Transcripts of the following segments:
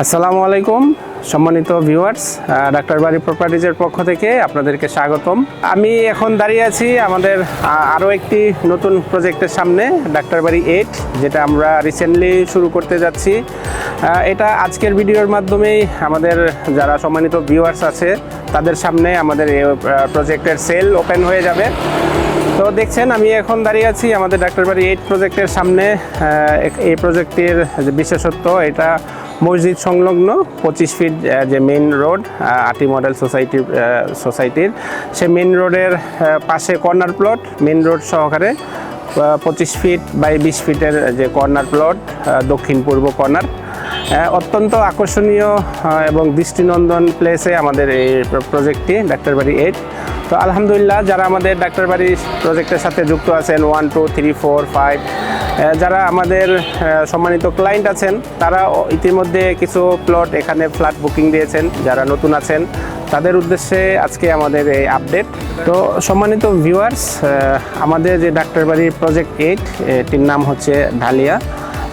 আসসালামু আলাইকুম সম্মানিত ভিউয়ার্স, ডাক্তার বাড়ি প্রপার্টিজের পক্ষ থেকে আপনাদেরকে স্বাগতম। আমি এখন দাঁড়িয়ে আছি আমাদের আরও একটি নতুন প্রজেক্টের সামনে, ডাক্তার বাড়ি 8, যেটা আমরা রিসেন্টলি শুরু করতে যাচ্ছি। এটা আজকের ভিডিওর মাধ্যমেই আমাদের যারা সম্মানিত ভিউয়ার্স আছে তাদের সামনে আমাদের এই প্রজেক্টের সেল ওপেন হয়ে যাবে। তো দেখছেন আমি এখন দাঁড়িয়ে আছি আমাদের ডাক্তার বাড়ি 8 প্রজেক্টের সামনে। এই প্রজেক্টের যে বিশেষত্ব, এটা মসজিদ সংলগ্ন 25 ফিট যে মেইন রোড আটি মডেল সোসাইটির সে মেইন রোডের পাশে কর্নার প্লট, মেইন রোড সহকারে 25 ফিট বাই 20 ফিটের যে কর্নার প্লট, দক্ষিণ পূর্ব কর্নার। অত্যন্ত আকর্ষণীয় এবং দৃষ্টিনন্দন প্লেসে আমাদের এই প্রজেক্টটি ডাক্তার বাড়ি 8। তো আলহামদুলিল্লাহ, যারা আমাদের ডাক্তার বাড়ি প্রজেক্টের সাথে যুক্ত আছেন 1, 2, 3, 4, 5, যারা আমাদের সম্মানিত ক্লায়েন্ট আছেন, তারা ইতিমধ্যে কিছু প্লট এখানে ফ্ল্যাট বুকিং দিয়েছেন। যারা নতুন আছেন তাদের উদ্দেশ্যে আজকে আমাদের এই আপডেট। তো সম্মানিত ভিউয়ার্স, আমাদের যে ডাক্তার বাড়ি প্রজেক্ট 8 এটির নাম হচ্ছে ঢালিয়া,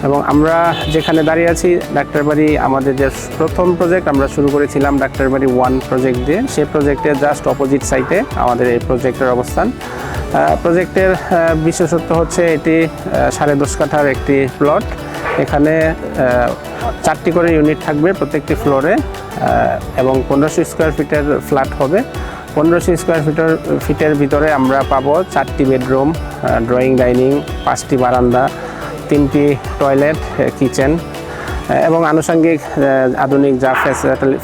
এবং আমরা যেখানে দাঁড়িয়ে আছি ডাক্তার বাড়ি আমাদের যে প্রথম প্রজেক্ট আমরা শুরু করেছিলাম ডাক্তার বাড়ি 1 প্রজেক্ট দিয়ে, সেই প্রজেক্টের জাস্ট অপোজিট সাইডে আমাদের এই প্রজেক্টের অবস্থান। প্রজেক্টের বিশেষত্ব হচ্ছে এটি 10.5 কাঠার একটি প্লট। এখানে 4টি করে ইউনিট থাকবে প্রত্যেকটি ফ্লোরে, এবং 1500 স্কোয়ার ফিটের ফ্ল্যাট হবে। 1500 স্কোয়ার ফিটের ভিতরে আমরা পাবো 4টি বেডরুম, ড্রয়িং ডাইনিং, 5টি বারান্দা, 3টি টয়লেট, কিচেন এবং আনুষঙ্গিক আধুনিক যা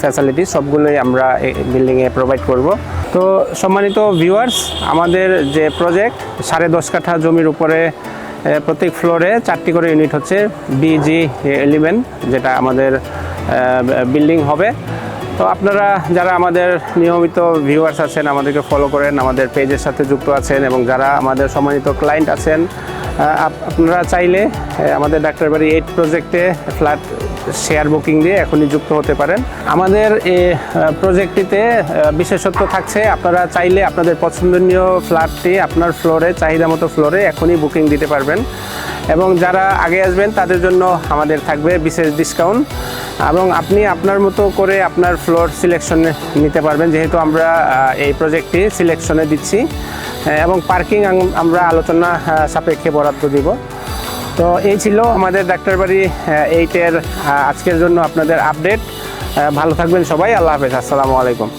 ফ্যাসিলিটি সবগুলোই আমরা এই বিল্ডিংয়ে প্রোভাইড করব। তো সম্মানিত ভিউয়ার্স, আমাদের যে প্রজেক্ট 10.5 কাঠা জমির উপরে প্রত্যেক ফ্লোরে 4টি করে ইউনিট হচ্ছে BG11, যেটা আমাদের বিল্ডিং হবে। তো আপনারা যারা আমাদের নিয়মিত ভিউয়ার্স আছেন, আমাদেরকে ফলো করেন, আমাদের পেজের সাথে যুক্ত আছেন, এবং যারা আমাদের সম্মানিত ক্লায়েন্ট আছেন, আপনারা চাইলে আমাদের ডাক্তার বাড়ি 8 প্রজেক্টে ফ্ল্যাট শেয়ার বুকিং দিয়ে এখনই যুক্ত হতে পারেন। আমাদের এই প্রজেক্টটিতে বিশেষত্ব থাকছে, আপনারা চাইলে আপনাদের পছন্দনীয় ফ্ল্যাটটি আপনার ফ্লোরে, চাহিদা মতো ফ্লোরে এখনই বুকিং দিতে পারবেন, এবং যারা আগে আসবেন তাদের জন্য আমাদের থাকবে বিশেষ ডিসকাউন্ট, এবং আপনি আপনার মতো করে আপনার ফ্লোর সিলেকশনে নিতে পারবেন, যেহেতু আমরা এই প্রজেক্টটি সিলেকশনে দিচ্ছি, এবং পার্কিং আমরা আলোচনা সাপেক্ষে বরাদ্দ দিব। তো এই ছিল আমাদের ডাক্তার বাড়ি 8-এর আজকের জন্য আপনাদের আপডেট। ভালো থাকবেন সবাই, আল্লাহ হাফেজ, আসসালামু আলাইকুম।